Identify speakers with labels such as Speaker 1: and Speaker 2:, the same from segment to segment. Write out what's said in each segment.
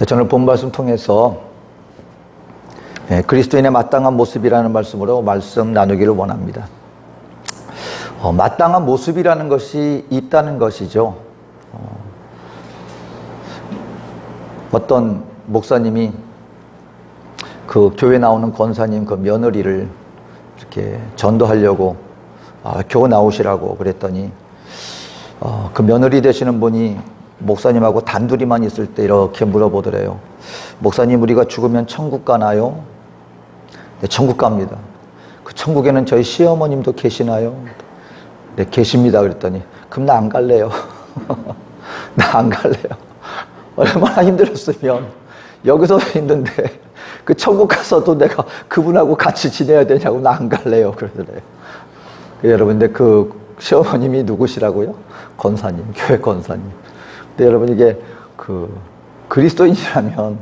Speaker 1: 저는 본 말씀 통해서 그리스도인의 마땅한 모습이라는 말씀으로 말씀 나누기를 원합니다. 마땅한 모습이라는 것이 있다는 것이죠. 어떤 목사님이 그 교회 나오는 권사님 그 며느리를 이렇게 전도하려고 교회 나오시라고 그랬더니 그 며느리 되시는 분이 목사님하고 단둘이만 있을 때 이렇게 물어보더래요. 목사님, 우리가 죽으면 천국 가나요? 네, 천국 갑니다. 그 천국에는 저희 시어머님도 계시나요? 네, 계십니다. 그랬더니 그럼 나 안 갈래요. 나 안 갈래요. 얼마나 힘들었으면 여기서 있는데 그 천국 가서도 내가 그분하고 같이 지내야 되냐고. 나 안 갈래요. 그러더래요. 여러분, 근데 그 시어머님이 누구시라고요? 권사님, 교회 권사님. 근데 여러분, 이게 그리스도인이라면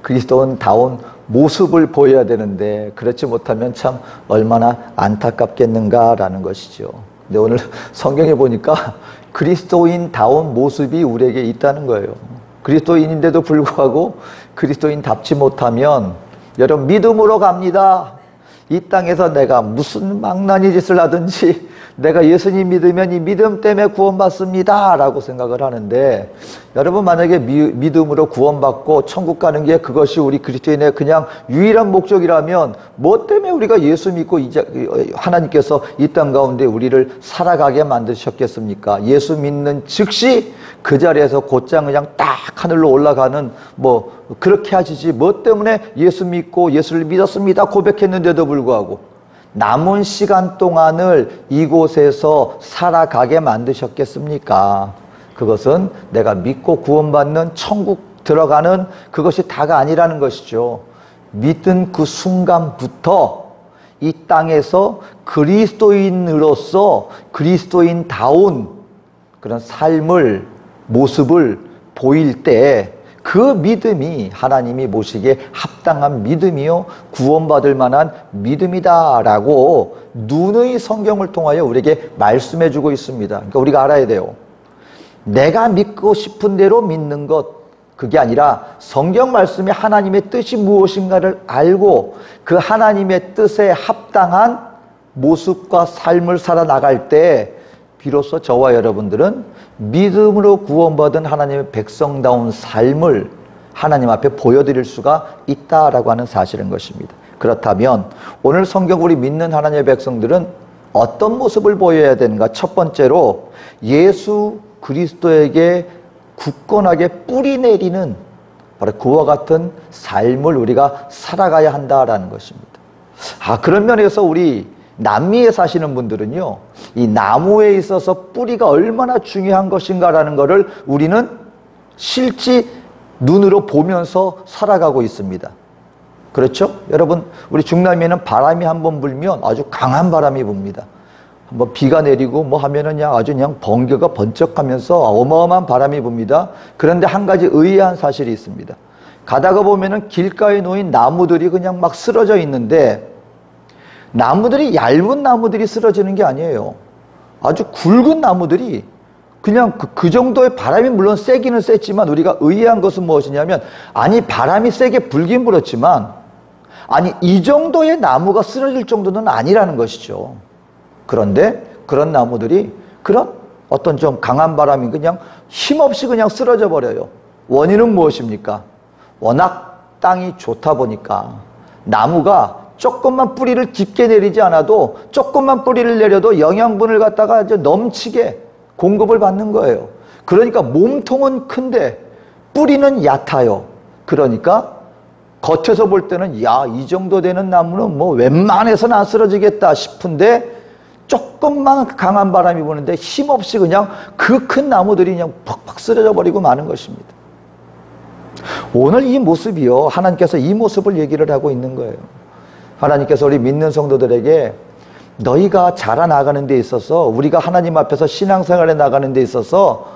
Speaker 1: 그리스도인다운 모습을 보여야 되는데 그렇지 못하면 참 얼마나 안타깝겠는가라는 것이죠. 근데 오늘 성경에 보니까 그리스도인다운 모습이 우리에게 있다는 거예요. 그리스도인인데도 불구하고 그리스도인답지 못하면 여러분, 믿음으로 갑니다. 이 땅에서 내가 무슨 망나니 짓을 하든지 내가 예수님 믿으면 이 믿음 때문에 구원받습니다 라고 생각을 하는데, 여러분 만약에 믿음으로 구원받고 천국 가는 게 그것이 우리 그리스도인의 그냥 유일한 목적이라면 뭐 때문에 우리가 예수 믿고 하나님께서 이 땅 가운데 우리를 살아가게 만드셨겠습니까? 예수 믿는 즉시 그 자리에서 곧장 그냥 딱 하늘로 올라가는 그렇게 하시지 뭐 때문에 예수 믿고 예수를 믿었습니다 고백했는데도 불구하고 남은 시간 동안을 이곳에서 살아가게 만드셨겠습니까? 그것은 내가 믿고 구원받는 천국 들어가는 그것이 다가 아니라는 것이죠. 믿은 그 순간부터 이 땅에서 그리스도인으로서 그리스도인다운 그런 삶을, 모습을 보일 때 그 믿음이 하나님이 보시기에 합당한 믿음이요 구원받을 만한 믿음이다라고 누누이 성경을 통하여 우리에게 말씀해 주고 있습니다. 그러니까 우리가 알아야 돼요. 내가 믿고 싶은 대로 믿는 것, 그게 아니라 성경 말씀에 하나님의 뜻이 무엇인가를 알고 그 하나님의 뜻에 합당한 모습과 삶을 살아나갈 때 비로소 저와 여러분들은 믿음으로 구원받은 하나님의 백성다운 삶을 하나님 앞에 보여드릴 수가 있다라고 하는 사실인 것입니다. 그렇다면 오늘 성경 우리 믿는 하나님의 백성들은 어떤 모습을 보여야 되는가? 첫 번째로 예수 그리스도에게 굳건하게 뿌리 내리는 바로 그와 같은 삶을 우리가 살아가야 한다라는 것입니다. 그런 면에서 우리 남미에 사시는 분들은요, 이 나무에 있어서 뿌리가 얼마나 중요한 것인가라는 것을 우리는 실제 눈으로 보면서 살아가고 있습니다. 그렇죠? 여러분, 우리 중남미에는 바람이 한번 불면 아주 강한 바람이 붑니다. 한번 비가 내리고 하면은 아주 그냥 번개가 번쩍하면서 어마어마한 바람이 붑니다. 그런데 한 가지 의아한 사실이 있습니다. 가다가 보면은 길가에 놓인 나무들이 그냥 막 쓰러져 있는데, 나무들이 얇은 나무들이 쓰러지는 게 아니에요. 아주 굵은 나무들이 그냥 그 정도의 바람이 물론 세기는 셌지만 우리가 의아한 것은 무엇이냐면, 아니 바람이 세게 불긴 불었지만 아니 이 정도의 나무가 쓰러질 정도는 아니라는 것이죠. 그런데 그런 나무들이 그런 어떤 좀 강한 바람이 그냥 힘없이 그냥 쓰러져 버려요. 원인은 무엇입니까? 워낙 땅이 좋다 보니까 나무가 조금만 뿌리를 깊게 내리지 않아도 조금만 뿌리를 내려도 영양분을 갖다가 이제 넘치게 공급을 받는 거예요. 그러니까 몸통은 큰데 뿌리는 얕아요. 그러니까 겉에서 볼 때는 이 정도 되는 나무는 웬만해서는 안 쓰러지겠다 싶은데 조금만 강한 바람이 부는데 힘없이 그냥 그 큰 나무들이 그냥 팍팍 쓰러져 버리고 마는 것입니다. 오늘 이 모습이요, 하나님께서 이 모습을 얘기를 하고 있는 거예요. 하나님께서 우리 믿는 성도들에게 너희가 자라나가는 데 있어서, 우리가 하나님 앞에서 신앙생활에 나가는 데 있어서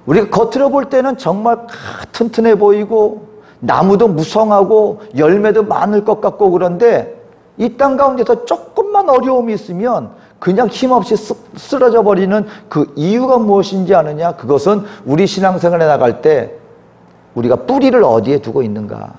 Speaker 1: 우리가 겉으로 볼 때는 정말 튼튼해 보이고 나무도 무성하고 열매도 많을 것 같고, 그런데 이 땅 가운데서 조금만 어려움이 있으면 그냥 힘없이 쓰러져 버리는 그 이유가 무엇인지 아느냐? 그것은 우리 신앙생활에 나갈 때 우리가 뿌리를 어디에 두고 있는가?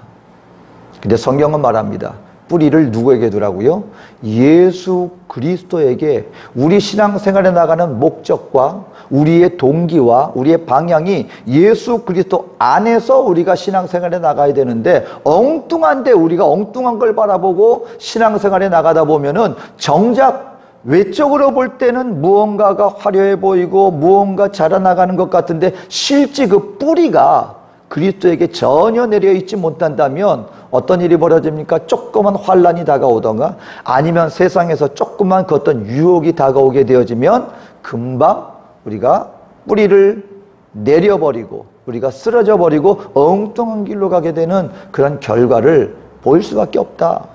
Speaker 1: 근데 성경은 말합니다. 뿌리를 누구에게 두라고요? 예수 그리스도에게. 우리 신앙생활에 나가는 목적과 우리의 동기와 우리의 방향이 예수 그리스도 안에서 우리가 신앙생활에 나가야 되는데, 엉뚱한데 우리가 엉뚱한 걸 바라보고 신앙생활에 나가다 보면은 정작 외적으로 볼 때는 무언가가 화려해 보이고 무언가 자라나가는 것 같은데, 실제 그 뿌리가 그리스도에게 전혀 내려있지 못한다면 어떤 일이 벌어집니까? 조그만 환란이 다가오던가, 아니면 세상에서 조그만 그 어떤 유혹이 다가오게 되어지면 금방 우리가 뿌리를 내려버리고 우리가 쓰러져 버리고 엉뚱한 길로 가게 되는 그런 결과를 보일 수밖에 없다.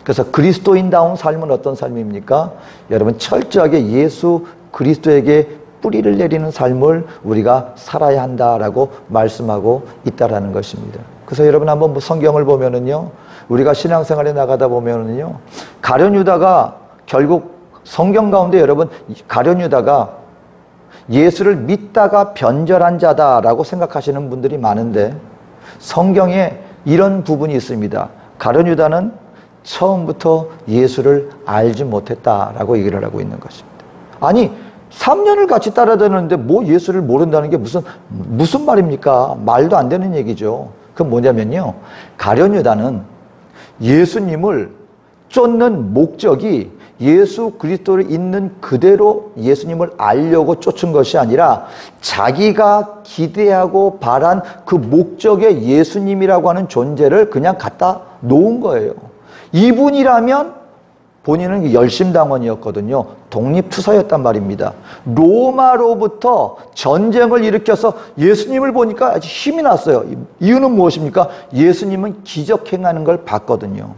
Speaker 1: 그래서 그리스도인다운 삶은 어떤 삶입니까? 여러분, 철저하게 예수 그리스도에게 뿌리를 내리는 삶을 우리가 살아야 한다라고 말씀하고 있다라는 것입니다. 그래서 여러분, 한번 성경을 보면은요, 우리가 신앙생활에 나가다 보면은요, 가룟 유다가 결국 성경 가운데, 여러분, 가룟 유다가 예수를 믿다가 변절한 자다라고 생각하시는 분들이 많은데, 성경에 이런 부분이 있습니다. 가룟 유다는 처음부터 예수를 알지 못했다라고 얘기를 하고 있는 것입니다. 아니, 3년을 같이 따라다녔는데 뭐 예수를 모른다는 게 무슨 말입니까? 말도 안 되는 얘기죠. 그건 뭐냐면요, 가룟 유다는 예수님을 쫓는 목적이 예수 그리스도를 있는 그대로 예수님을 알려고 쫓은 것이 아니라, 자기가 기대하고 바란 그 목적의 예수님이라고 하는 존재를 그냥 갖다 놓은 거예요. 이분이라면, 본인은 열심당원이었거든요. 독립투사였단 말입니다. 로마로부터 전쟁을 일으켜서 예수님을 보니까 아주 힘이 났어요. 이유는 무엇입니까? 예수님은 기적 행하는 걸 봤거든요.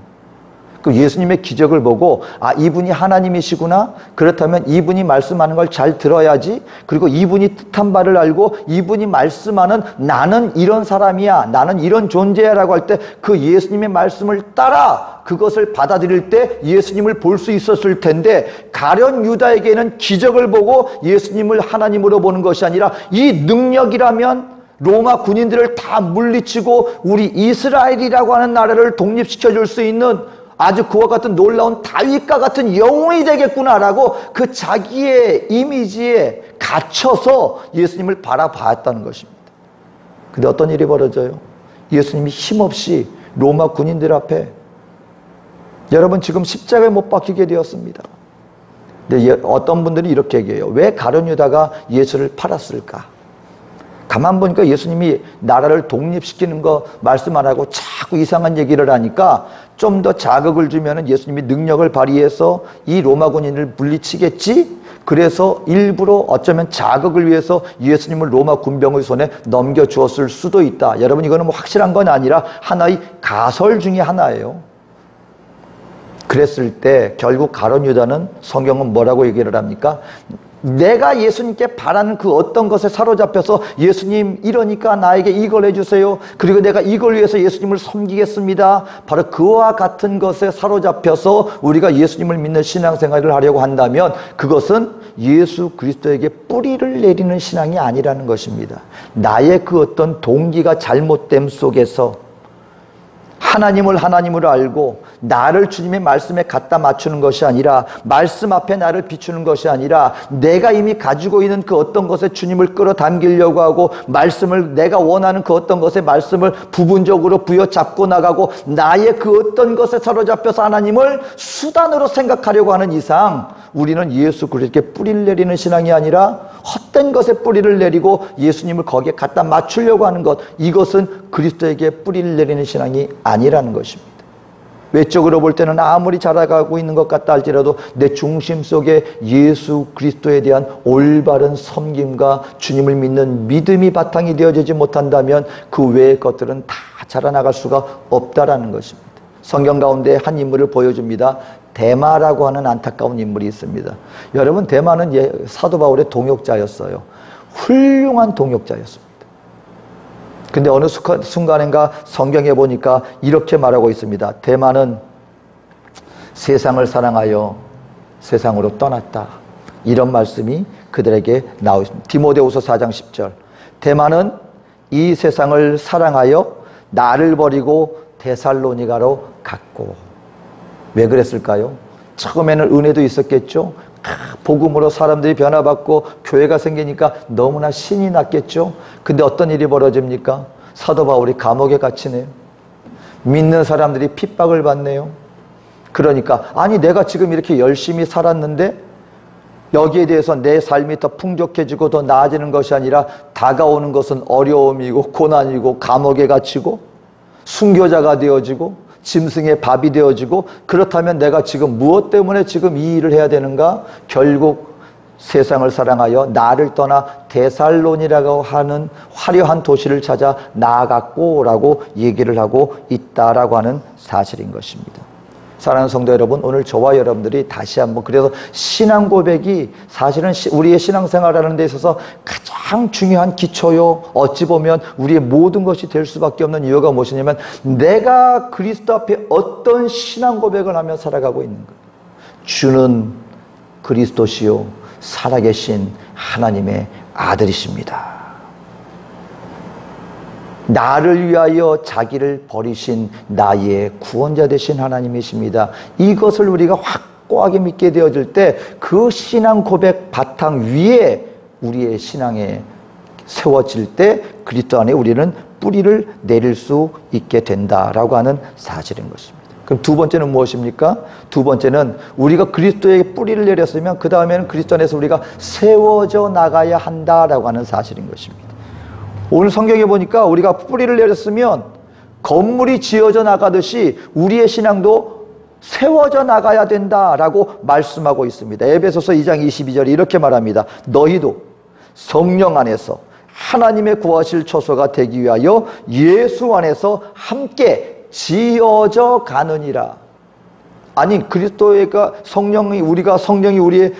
Speaker 1: 그 예수님의 기적을 보고, 아, 이분이 하나님이시구나. 그렇다면 이분이 말씀하는 걸 잘 들어야지. 그리고 이분이 뜻한 바를 알고 이분이 말씀하는 나는 이런 사람이야, 나는 이런 존재야 라고 할 때 그 예수님의 말씀을 따라 그것을 받아들일 때 예수님을 볼 수 있었을 텐데, 가룟 유다에게는 기적을 보고 예수님을 하나님으로 보는 것이 아니라, 이 능력이라면 로마 군인들을 다 물리치고 우리 이스라엘이라고 하는 나라를 독립시켜 줄 수 있는 아주 그와 같은 놀라운 다윗과 같은 영웅이 되겠구나라고 그 자기의 이미지에 갇혀서 예수님을 바라봤다는 것입니다. 근데 어떤 일이 벌어져요? 예수님이 힘없이 로마 군인들 앞에, 여러분, 지금 십자가에 못 박히게 되었습니다. 근데 어떤 분들이 이렇게 얘기해요. 왜 가룟 유다가 예수를 팔았을까? 가만 보니까 예수님이 나라를 독립시키는 거 말씀 안 하고 자꾸 이상한 얘기를 하니까, 좀 더 자극을 주면 예수님이 능력을 발휘해서 이 로마 군인을 물리치겠지? 그래서 일부러 어쩌면 자극을 위해서 예수님을 로마 군병의 손에 넘겨주었을 수도 있다. 여러분, 이거는 뭐 확실한 건 아니라 하나의 가설 중에 하나예요. 그랬을 때 결국 가룟 유다는, 성경은 뭐라고 얘기를 합니까? 내가 예수님께 바라는 그 어떤 것에 사로잡혀서, 예수님 이러니까 나에게 이걸 해주세요, 그리고 내가 이걸 위해서 예수님을 섬기겠습니다, 바로 그와 같은 것에 사로잡혀서 우리가 예수님을 믿는 신앙생활을 하려고 한다면, 그것은 예수 그리스도에게 뿌리를 내리는 신앙이 아니라는 것입니다. 나의 그 어떤 동기가 잘못됨 속에서 하나님을 하나님으로 알고 나를 주님의 말씀에 갖다 맞추는 것이 아니라, 말씀 앞에 나를 비추는 것이 아니라, 내가 이미 가지고 있는 그 어떤 것에 주님을 끌어당기려고 하고, 말씀을, 내가 원하는 그 어떤 것에 말씀을 부분적으로 부여잡고 나가고, 나의 그 어떤 것에 사로잡혀서 하나님을 수단으로 생각하려고 하는 이상, 우리는 예수 그리스도께 뿌리를 내리는 신앙이 아니라 헛된 것에 뿌리를 내리고 예수님을 거기에 갖다 맞추려고 하는 것, 이것은 그리스도에게 뿌리를 내리는 신앙이 아니라는 것입니다. 외적으로 볼 때는 아무리 자라가고 있는 것 같다 할지라도 내 중심 속에 예수 그리스도에 대한 올바른 섬김과 주님을 믿는 믿음이 바탕이 되어지지 못한다면 그 외의 것들은 다 자라나갈 수가 없다라는 것입니다. 성경 가운데 한 인물을 보여줍니다. 데마라고 하는 안타까운 인물이 있습니다. 여러분, 데마는 사도 바울의 동역자였어요. 훌륭한 동역자였습니다. 근데 어느 순간인가 성경에 보니까 이렇게 말하고 있습니다. 데마는 세상을 사랑하여 세상으로 떠났다. 이런 말씀이 그들에게 나오고 있습니다. 디모데후서 4장 10절. 데마는 이 세상을 사랑하여 나를 버리고 데살로니가로 갔고. 왜 그랬을까요? 처음에는 은혜도 있었겠죠. 복음으로 사람들이 변화받고 교회가 생기니까 너무나 신이 났겠죠. 근데 어떤 일이 벌어집니까? 사도 바울이 감옥에 갇히네요. 믿는 사람들이 핍박을 받네요. 그러니까 아니 내가 지금 이렇게 열심히 살았는데 여기에 대해서 내 삶이 더 풍족해지고 더 나아지는 것이 아니라 다가오는 것은 어려움이고 고난이고 감옥에 갇히고 순교자가 되어지고 짐승의 밥이 되어지고, 그렇다면 내가 지금 무엇 때문에 지금 이 일을 해야 되는가? 결국 세상을 사랑하여 나를 떠나 데살로니라고 하는 화려한 도시를 찾아 나아갔고 라고 얘기를 하고 있다라고 하는 사실인 것입니다. 사랑하는 성도 여러분, 오늘 저와 여러분들이 다시 한번, 그래서 신앙 고백이 사실은 우리의 신앙생활하는 데 있어서 가장 중요한 기초요, 어찌 보면 우리의 모든 것이 될 수밖에 없는 이유가 무엇이냐면 내가 그리스도 앞에 어떤 신앙 고백을 하며 살아가고 있는가. 주는 그리스도시요 살아계신 하나님의 아들이십니다. 나를 위하여 자기를 버리신 나의 구원자 되신 하나님이십니다. 이것을 우리가 확고하게 믿게 되어질 때 그 신앙 고백 바탕 위에 우리의 신앙에 세워질 때 그리스도 안에 우리는 뿌리를 내릴 수 있게 된다라고 하는 사실인 것입니다. 그럼 두 번째는 무엇입니까? 두 번째는 우리가 그리스도에게 뿌리를 내렸으면 그 다음에는 그리스도 안에서 우리가 세워져 나가야 한다라고 하는 사실인 것입니다. 오늘 성경에 보니까 우리가 뿌리를 내렸으면 건물이 지어져 나가듯이 우리의 신앙도 세워져 나가야 된다라고 말씀하고 있습니다. 에베소서 2장 22절에 이렇게 말합니다. 너희도 성령 안에서 하나님의 구하실 처소가 되기 위하여 예수 안에서 함께 지어져 가느니라. 아니 그리스도가 성령이 우리의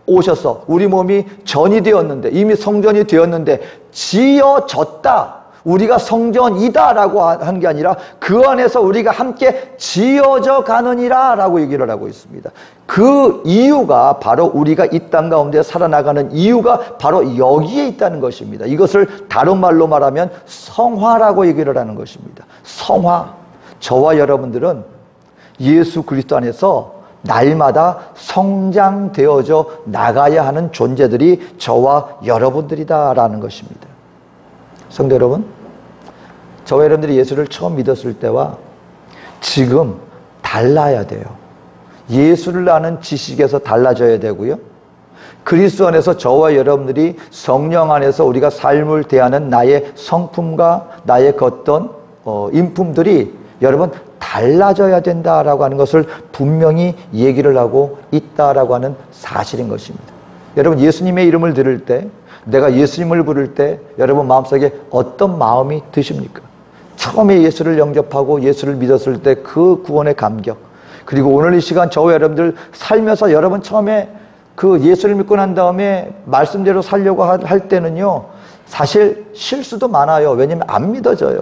Speaker 1: 오셔서 우리 몸이 전이 되었는데, 이미 성전이 되었는데 지어졌다, 우리가 성전이다 라고 한 게 아니라 그 안에서 우리가 함께 지어져 가느니라 라고 얘기를 하고 있습니다. 그 이유가 바로 우리가 이 땅 가운데 살아나가는 이유가 바로 여기에 있다는 것입니다. 이것을 다른 말로 말하면 성화라고 얘기를 하는 것입니다. 성화. 저와 여러분들은 예수 그리스도 안에서 날마다 성장되어져 나가야 하는 존재들이 저와 여러분들이다라는 것입니다. 성도 여러분, 저와 여러분들이 예수를 처음 믿었을 때와 지금 달라야 돼요. 예수를 아는 지식에서 달라져야 되고요. 그리스도 안에서 저와 여러분들이 성령 안에서 우리가 삶을 대하는 나의 성품과 나의 어떤 인품들이 여러분 달라져야 된다라고 하는 것을 분명히 얘기를 하고 있다라고 하는 사실인 것입니다. 여러분 예수님의 이름을 들을 때, 내가 예수님을 부를 때 여러분 마음속에 어떤 마음이 드십니까? 처음에 예수를 영접하고 예수를 믿었을 때 그 구원의 감격, 그리고 오늘 이 시간 저와 여러분들 살면서 여러분 처음에 그 예수를 믿고 난 다음에 말씀대로 살려고 할 때는요 사실 실수도 많아요. 왜냐면 안 믿어져요.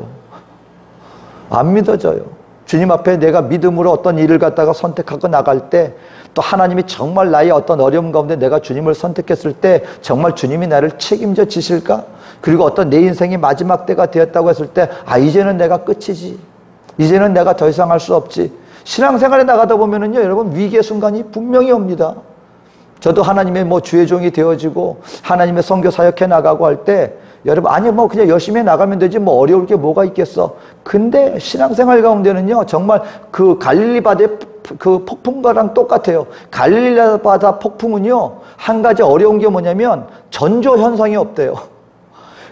Speaker 1: 안 믿어져요. 주님 앞에 내가 믿음으로 어떤 일을 갖다가 선택하고 나갈 때, 또 하나님이 정말 나의 어떤 어려움 가운데 내가 주님을 선택했을 때 정말 주님이 나를 책임져 지실까? 그리고 어떤 내 인생이 마지막 때가 되었다고 했을 때 이제는 내가 끝이지, 이제는 내가 더 이상 할 수 없지. 신앙생활에 나가다 보면은요 여러분 위기의 순간이 분명히 옵니다. 저도 하나님의 주의 종이 되어지고 하나님의 선교 사역해 나가고 할 때 여러분 아니 그냥 열심히 나가면 되지 어려울 게 뭐가 있겠어. 근데 신앙생활 가운데는요 정말 그 갈릴리 바다의 그 폭풍과랑 똑같아요. 갈릴리 바다 폭풍은요 한 가지 어려운 게 뭐냐면 전조 현상이 없대요.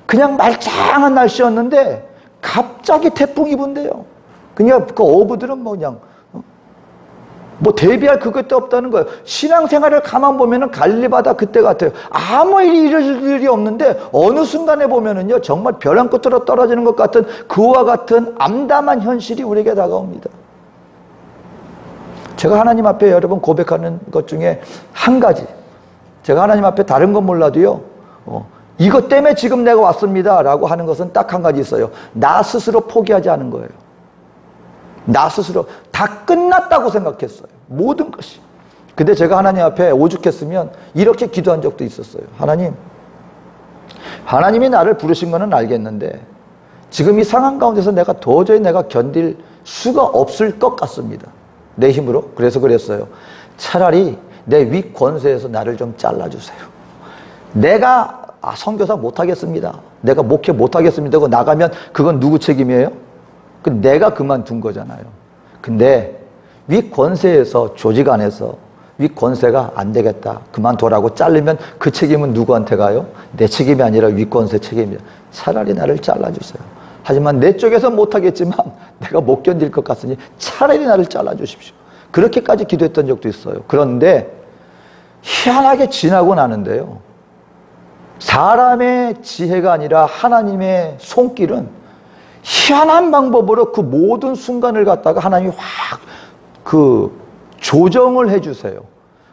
Speaker 1: 그냥 말짱한 날씨였는데 갑자기 태풍이 분대요. 그냥 그 어부들은 그냥 대비할 그것도 없다는 거예요. 신앙생활을 가만 보면은 갈릴리 바다 그때 같아요. 아무 일이 없는데 어느 순간에 보면은요 정말 벼랑 끝으로 떨어지는 것 같은 그와 같은 암담한 현실이 우리에게 다가옵니다. 제가 하나님 앞에 여러분 고백하는 것 중에 한 가지, 제가 하나님 앞에 다른 건 몰라도요 이것 때문에 지금 내가 왔습니다 라고 하는 것은 딱 한 가지 있어요. 나 스스로 포기하지 않은 거예요. 나 스스로 다 끝났다고 생각했어요. 모든 것이. 근데 제가 하나님 앞에 오죽했으면 이렇게 기도한 적도 있었어요. 하나님 하나님이 나를 부르신 거는 알겠는데 지금 이 상황 가운데서 도저히 내가 견딜 수가 없을 것 같습니다. 내 힘으로. 그래서 그랬어요. 차라리 내 위 권세에서 나를 좀 잘라주세요. 내가 선교사 못하겠습니다. 내가 목회 못하겠습니다. 하고 나가면 그건 누구 책임이에요? 내가 그만둔 거잖아요. 근데 위 권세에서, 조직 안에서 위 권세가 안 되겠다, 그만둬라고 자르면 그 책임은 누구한테 가요? 내 책임이 아니라 위 권세 책임이야. 차라리 나를 잘라주세요. 하지만 내 쪽에서 못하겠지만 내가 못 견딜 것 같으니 차라리 나를 잘라주십시오. 그렇게까지 기도했던 적도 있어요. 그런데 희한하게 지나고 나는데요, 사람의 지혜가 아니라 하나님의 손길은 희한한 방법으로 그 모든 순간을 갖다가 하나님이 확 조정을 해주세요.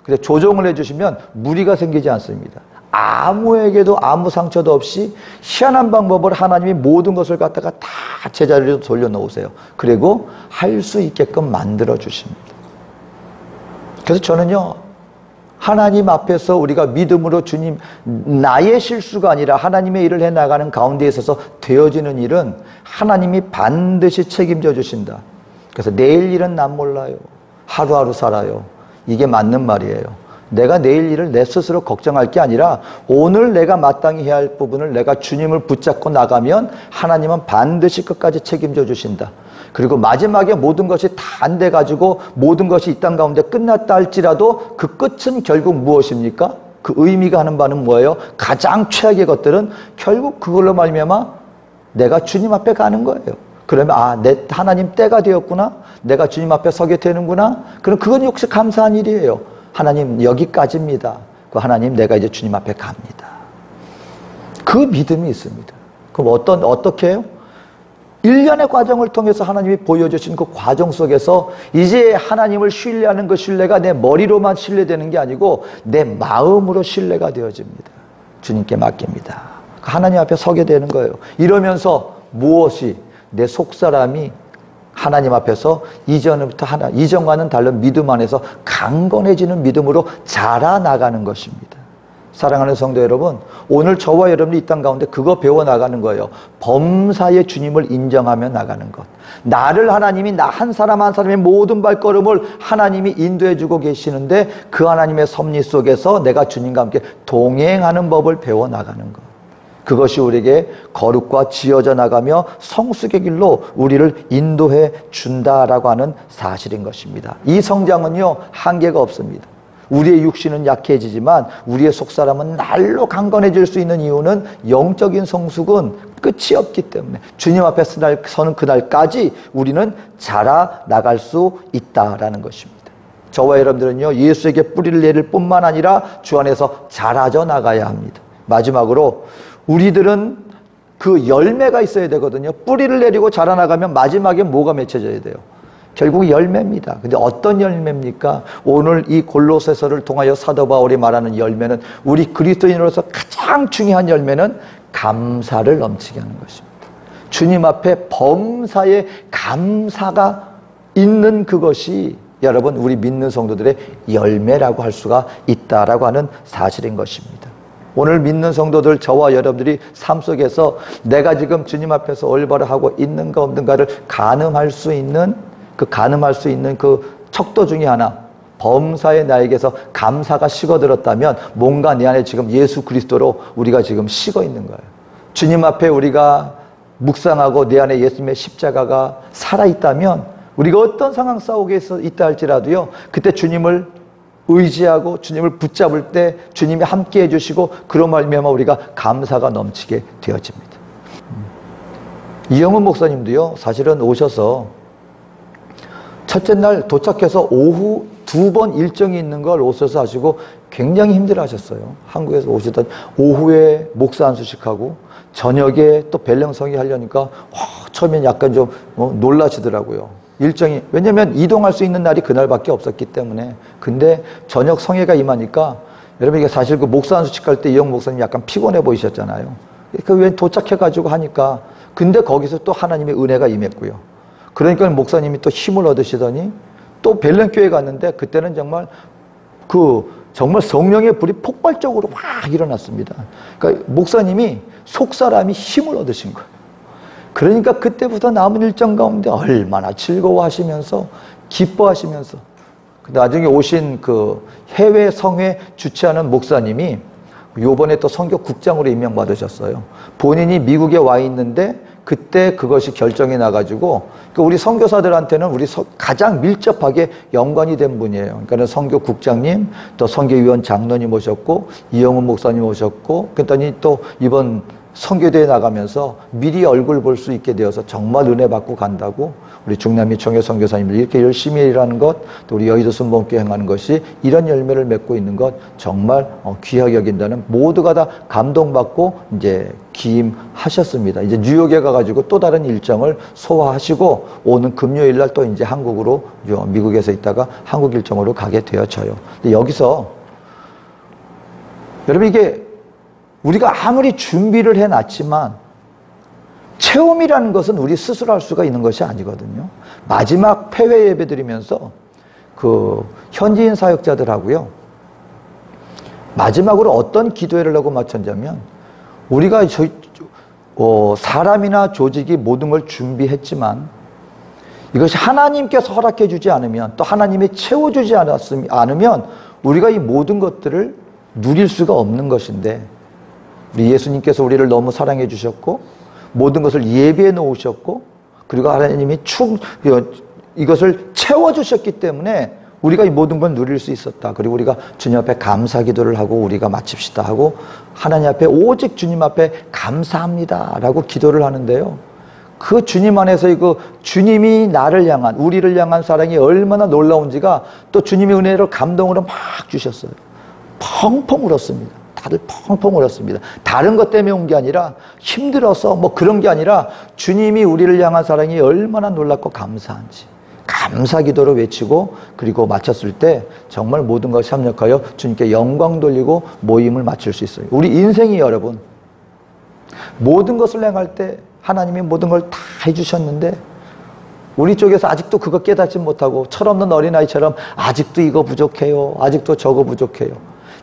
Speaker 1: 근데 조정을 해주시면 무리가 생기지 않습니다. 아무에게도 아무 상처도 없이 희한한 방법으로 하나님이 모든 것을 갖다가 다 제자리로 돌려놓으세요. 그리고 할 수 있게끔 만들어 주십니다. 그래서 저는요, 하나님 앞에서 우리가 믿음으로 주님, 나의 실수가 아니라 하나님의 일을 해나가는 가운데 있어서 되어지는 일은 하나님이 반드시 책임져 주신다. 그래서 내일 일은 난 몰라요. 하루하루 살아요. 이게 맞는 말이에요. 내가 내일 일을 내 스스로 걱정할 게 아니라 오늘 내가 마땅히 해야 할 부분을 내가 주님을 붙잡고 나가면 하나님은 반드시 끝까지 책임져 주신다. 그리고 마지막에 모든 것이 다 안 돼가지고 모든 것이 이 땅 가운데 끝났다 할지라도 그 끝은 결국 무엇입니까? 그 의미가 하는 바는 뭐예요? 가장 최악의 것들은 결국 그걸로 말미암아 내가 주님 앞에 가는 거예요. 그러면 내 하나님 때가 되었구나, 내가 주님 앞에 서게 되는구나. 그럼 그건 역시 감사한 일이에요. 하나님 여기까지입니다. 그 하나님 내가 이제 주님 앞에 갑니다. 그 믿음이 있습니다. 그럼 어떻게 해요? 1년의 과정을 통해서 하나님이 보여주신 그 과정 속에서 이제 하나님을 신뢰하는 그 신뢰가 내 머리로만 신뢰되는 게 아니고 내 마음으로 신뢰가 되어집니다. 주님께 맡깁니다. 하나님 앞에 서게 되는 거예요. 이러면서 무엇이 내 속사람이 하나님 앞에서 이전과는 다른 믿음 안에서 강건해지는 믿음으로 자라나가는 것입니다. 사랑하는 성도 여러분, 오늘 저와 여러분이 이 땅 가운데 그거 배워나가는 거예요. 범사의 주님을 인정하며 나가는 것. 나를 하나님이 나 한 사람 한 사람의 모든 발걸음을 하나님이 인도해주고 계시는데 그 하나님의 섭리 속에서 내가 주님과 함께 동행하는 법을 배워나가는 것. 그것이 우리에게 거룩과 지어져 나가며 성숙의 길로 우리를 인도해 준다라고 하는 사실인 것입니다. 이 성장은요, 한계가 없습니다. 우리의 육신은 약해지지만 우리의 속사람은 날로 강건해질 수 있는 이유는 영적인 성숙은 끝이 없기 때문에 주님 앞에 서는 그날까지 우리는 자라나갈 수 있다라는 것입니다. 저와 여러분들은요, 예수에게 뿌리를 내릴 뿐만 아니라 주 안에서 자라져 나가야 합니다. 마지막으로 우리들은 그 열매가 있어야 되거든요. 뿌리를 내리고 자라나가면 마지막에 뭐가 맺혀져야 돼요? 결국 열매입니다. 근데 어떤 열매입니까? 오늘 이 골로새서를 통하여 사도 바울이 말하는 열매는, 우리 그리스도인으로서 가장 중요한 열매는 감사를 넘치게 하는 것입니다. 주님 앞에 범사의 감사가 있는 그것이 여러분 우리 믿는 성도들의 열매라고 할 수가 있다라고 하는 사실인 것입니다. 오늘 믿는 성도들, 저와 여러분들이 삶 속에서 내가 지금 주님 앞에서 올바로 하고 있는가 없는가를 가늠할 수 있는 그 척도 중에 하나, 범사에 나에게서 감사가 식어들었다면 뭔가 내 안에 지금 예수 그리스도로 우리가 지금 식어 있는 거예요. 주님 앞에 우리가 묵상하고 내 안에 예수님의 십자가가 살아있다면 우리가 어떤 상황 싸우게 있다 할지라도요, 그때 주님을 의지하고 주님을 붙잡을 때 주님이 함께 해주시고 그로 말미암아 우리가 감사가 넘치게 되어집니다. 이영훈 목사님도요, 사실은 오셔서 첫째 날 도착해서 오후 2번 일정이 있는 걸 오셔서 하시고 굉장히 힘들어 하셨어요. 한국에서 오시던 오후에 목사 한 수식하고 저녁에 또 벨령성이 하려니까 처음엔 약간 좀 놀라시더라고요. 일정이, 왜냐면 이동할 수 있는 날이 그날밖에 없었기 때문에. 근데 저녁 성회가 임하니까 여러분, 이게 사실 그 목사 한 수식 할 때 이영 목사님 약간 피곤해 보이셨잖아요. 그 왜 도착해가지고 하니까. 근데 거기서 또 하나님의 은혜가 임했고요. 그러니까 목사님이 또 힘을 얻으시더니 또 벨렌교회 갔는데 그때는 정말 정말 성령의 불이 폭발적으로 확 일어났습니다. 그러니까 목사님이 속사람이 힘을 얻으신 거예요. 그러니까 그때부터 남은 일정 가운데 얼마나 즐거워하시면서 기뻐하시면서 나중에 오신 그 해외 성회 주최하는 목사님이 요번에 또 선교국장으로 임명받으셨어요. 본인이 미국에 와 있는데 그때 그것이 결정이 나가지고 우리 선교사들한테는 가장 밀접하게 연관이 된 분이에요. 그러니까 선교국장님, 또 선교위원 장로님 오셨고 이영훈 목사님 오셨고 그랬더니 또 이번 선교대회 나가면서 미리 얼굴 볼 수 있게 되어서 정말 은혜 받고 간다고 우리 중남미 총회 선교사님들이 이렇게 열심히 일하는 것, 또 우리 여의도 순복음교회 행하는 것이 이런 열매를 맺고 있는 것 정말 귀하게 여긴다는 모두가 다 감동받고 이제 기임하셨습니다. 이제 뉴욕에 가가지고 또 다른 일정을 소화하시고 오는 금요일 날 또 이제 한국으로 미국에서 있다가 한국 일정으로 가게 되어져요. 근데 여기서 여러분 이게 우리가 아무리 준비를 해놨지만 체험이라는 것은 우리 스스로 할 수가 있는 것이 아니거든요. 마지막 폐회 예배 드리면서 그 현지인 사역자들하고요. 마지막으로 어떤 기도회를 하고 마쳤냐면 우리가 사람이나 조직이 모든 걸 준비했지만 이것이 하나님께서 허락해 주지 않으면 또 하나님이 채워주지 않으면 우리가 이 모든 것들을 누릴 수가 없는 것인데 우리 예수님께서 우리를 너무 사랑해 주셨고 모든 것을 예비해 놓으셨고 그리고 하나님이 이것을 채워주셨기 때문에 우리가 이 모든 걸 누릴 수 있었다. 그리고 우리가 주님 앞에 감사 기도를 하고 우리가 마칩시다 하고 하나님 앞에 오직 주님 앞에 감사합니다 라고 기도를 하는데요. 그 주님 안에서 그 주님이 나를 향한 우리를 향한 사랑이 얼마나 놀라운지가 또 주님의 은혜로 감동으로 막 주셨어요. 펑펑 울었습니다. 다들 펑펑 울었습니다. 다른 것 때문에 온 게 아니라 힘들어서 뭐 그런 게 아니라 주님이 우리를 향한 사랑이 얼마나 놀랍고 감사한지 감사 기도로 외치고 그리고 마쳤을 때 정말 모든 것이 합력하여 주님께 영광 돌리고 모임을 마칠 수 있어요. 우리 인생이 여러분 모든 것을 행할 때 하나님이 모든 걸 다 해주셨는데 우리 쪽에서 아직도 그거 깨닫지 못하고 철없는 어린아이처럼 아직도 이거 부족해요. 아직도 저거 부족해요.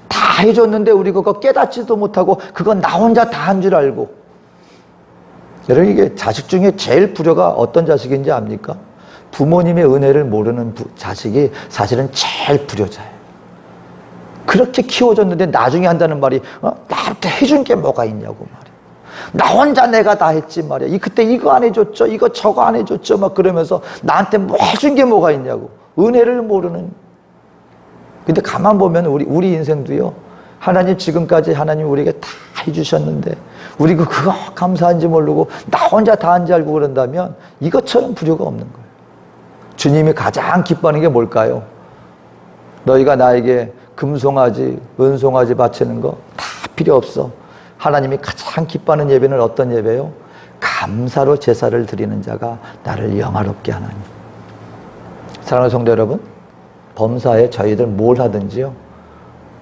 Speaker 1: 다 해줬는데 우리 그거 깨닫지도 못하고 그건 나 혼자 다 한 줄 알고. 여러분 이게 자식 중에 제일 불효가 어떤 자식인지 압니까? 부모님의 은혜를 모르는 자식이 사실은 제일 불효자예요. 그렇게 키워줬는데 나중에 한다는 말이 나한테 해준 게 뭐가 있냐고 말이야. 나 혼자 내가 다 했지 말이야. 그때 이거 안 해줬죠. 이거 저거 안 해줬죠. 막 그러면서 나한테 뭐 해준 게 뭐가 있냐고. 은혜를 모르는. 근데 가만 보면 우리 인생도요. 하나님 지금까지 하나님 우리에게 다 해주셨는데 우리 그거 감사한지 모르고 나 혼자 다 한지 알고 그런다면 이것처럼 불효가 없는 거예요. 주님이 가장 기뻐하는 게 뭘까요? 너희가 나에게 금송아지, 은송아지 바치는 거 다 필요 없어. 하나님이 가장 기뻐하는 예배는 어떤 예배요? 감사로 제사를 드리는 자가 나를 영화롭게 하나니. 사랑하는 성도 여러분, 범사에 저희들 뭘 하든지요.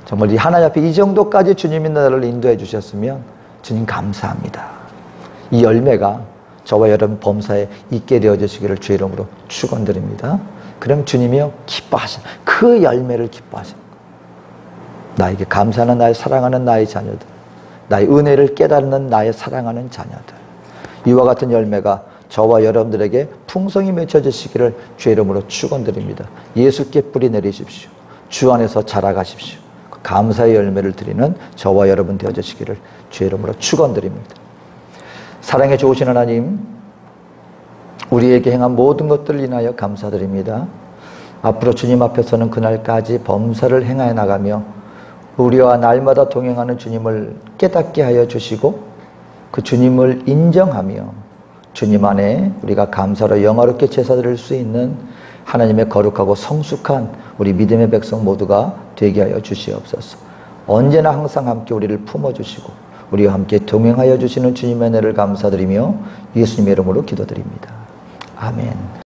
Speaker 1: 정말 이 하나님 앞에 이 정도까지 주님이 나를 인도해 주셨으면 주님 감사합니다. 이 열매가 저와 여러분 범사에 있게 되어지시기를 주의 이름으로 축원드립니다. 그럼 주님이요 기뻐하시는 그 열매를 기뻐하시는 거예요. 나에게 감사하는 나의 사랑하는 나의 자녀들, 나의 은혜를 깨닫는 나의 사랑하는 자녀들, 이와 같은 열매가 저와 여러분들에게 풍성히 맺혀지시기를 주의 이름으로 축원드립니다. 예수께 뿌리 내리십시오. 주 안에서 자라가십시오. 감사의 열매를 드리는 저와 여러분 되어지시기를 주의 이름으로 축원드립니다. 사랑해 좋으신 하나님, 우리에게 행한 모든 것들을 인하여 감사드립니다. 앞으로 주님 앞에서는 그날까지 범사를 행하여 나가며 우리와 날마다 동행하는 주님을 깨닫게 하여 주시고 그 주님을 인정하며 주님 안에 우리가 감사로 영화롭게 제사 드릴 수 있는 하나님의 거룩하고 성숙한 우리 믿음의 백성 모두가 되게 하여 주시옵소서. 언제나 항상 함께 우리를 품어주시고 우리와 함께 동행하여 주시는 주님의 은혜를 감사드리며 예수님의 이름으로 기도드립니다. 아멘.